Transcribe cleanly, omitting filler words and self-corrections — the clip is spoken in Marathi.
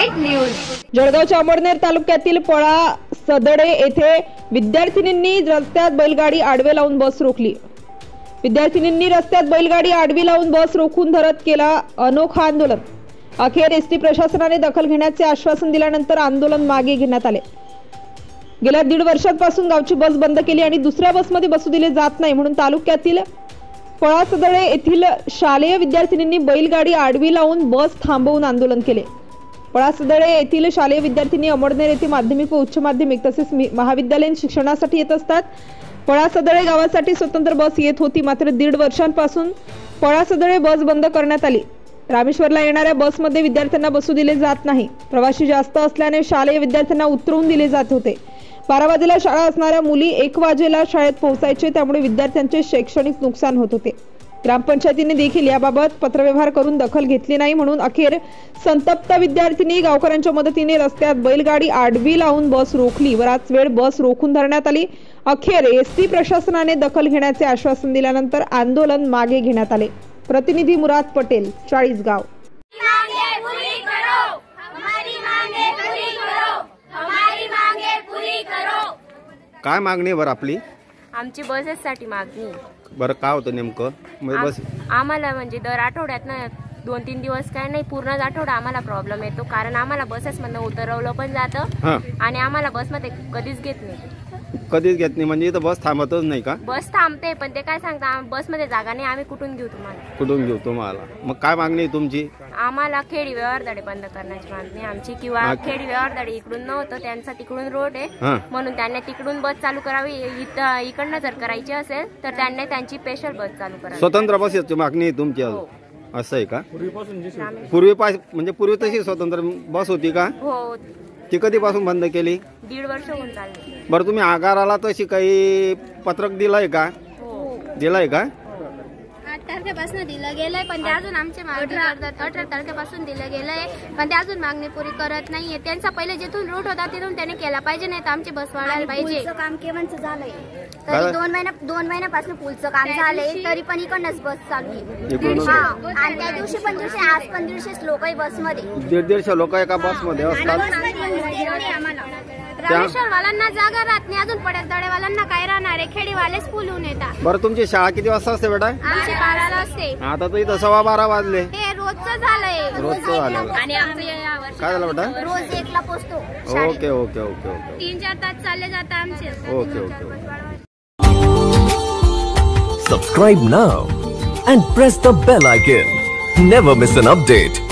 Net news. जळगावच्या अमळनेर तालुक्यातील पळा सदडे येथे विद्यार्थिनींनी रस्त्यात बैलगाडी आडवे लावून बस रोखली। विद्यार्थिनींनी रस्त्यात बैलगाडी आडवी लावून बस रोखून धरत केला अनोखा आंदोलन। अखेर एसटी प्रशासनाने दखल घेण्याचे आश्वासन दिल्यानंतर आंदोलन मागे घेण्यात आले। गेल्या 1.5 वर्षांपासून गावची बस बंद केली आणि दुसऱ्या बसमध्ये बसू दिले जात नाही म्हणून तालुक्यातील पळासदळे येथील शालेय विद्यार्थिनींनी बैलगाडी आडवी लावून बस थांबवून आंदोलन केले। पळासदळे येथील शालेय विद्यार्थिनी अमळनेर येथे माध्यमिक व उच्च माध्यमिक तसेच महाविद्यालयीन शिक्षणासाठी येत असतात। पळासदळे गावासाठी स्वतंत्र बस येत होती, मात्र 1.5 वर्षांपासून पळासदळे बस बंद करण्यात आली। रामेश्वरला येणाऱ्या बसमध्ये विद्यार्थ्यांना बसू दिले जात नाही। प्रवासी जास्त असल्याने शालेय विद्यार्थ्यांना उतरवून दिले जात होते। 12 वाजेला शाळा असणाऱ्या मुली 1 वाजेला शाळेत पोहोचायचे, त्यामुळे विद्यार्थ्यांचे शैक्षणिक नुकसान होत होते। ग्रामपंचायतीने देखील याबाबत पत्रव्यवहार करून दखल घेतली नाही म्हणून अखेर संतप्त विद्यार्थिनी गावकऱ्यांच्या मदतीने रस्त्यात बैलगाडी आडवी लावून बस रोखली। बराच वेळ बस रोखून धरण्यात आली। अखेर एसटी प्रशासनाने दखल घेण्याचे आश्वासन दिल्यानंतर आंदोलन मागे घेण्यात आले। प्रतिनिधी मुराद पटेल, चाळीसगाव। काय मागणी आहे बरं आपली? आमची बसेससाठी मागणी। बरं काय होतं नेमकं? बस आम्हाला म्हणजे दर आठवड्यातनं 2-3 दिवस काय नाही, पूर्णच आठवडा आम्हाला प्रॉब्लेम येतो, कारण आम्हाला बसेसमधनं उतरवलं पण जातं आणि आम्हाला बसमध्ये कधीच घेत नाही। कधीच घेत नाही म्हणजे इथं बस थांबतच नाही का? बस थांबते पण ते काय सांगता बसमध्ये जागा नाही, आम्ही कुठून घेऊ तुम्हाला? कुठून घेऊ तुम्हाला? मग काय मागणी आहे तुमची? आम्हाला खेडी व्यवहारदडे बंद करण्याची मागणी आमची, किंवा खेडी व्यवहारदडे इकडून नव्हतं, त्यांचा तिकडून रोड आहे म्हणून त्यांनी तिकडून बस चालू करावी। इकडनं जर करायची असेल तर त्यांनी त्यांची स्पेशल बस चालू करावी। स्वतंत्र बसची मागणी आहे तुमची? असं आहे का? म्हणजे पूर्वी तशी स्वतंत्र बस होती का? हो। ती कधीपासून बंद केली? 1.5 वर्ष होऊन चालले। बरं तुम्ही आगाराला तशी काही पत्रक दिलंय का? दिलंय का? 8 तारखेपासून दिलं गेलंय पण ते अजून आमचे मागणी करतात। 18 तारखेपासून दिलं गेलंय पण ते अजून मागणी पुरी करत नाहीये। त्यांचा पहिले जिथून रूट होता तिथून त्याने केला पाहिजे, नाही तर आमची बस वाढायला पाहिजे। काम केव्हाचं झालंय तरी 2 महिन्यापासून पुलचं काम झालंय, तरी पण इकडनंच बस चालू आहे। आणि त्या दिवशी पण आज पण 150 लोक आहे बसमध्ये। 150 लोक एका बसमध्ये असतात। रामेश्वरवाल्यांना जागा राहत नाही, अजून पळासदळेवाल्यांना काय राहणार आहे? खेडीवालेच फुलून येतात। बरं तुमची शाळा किती वाजता असते बेटा? आमची 12ला असते। आता तर इथं 12:15 वाजले। हे रोजचं झालंय। रोजचं झालं आणि काय झालं बेटा? रोज 1ला पोहोचतो। ओके ओके ओके ओके 3-4 तास चालले जातात आमचे। Okay okay. Subscribe now and press the bell icon. Never miss an update.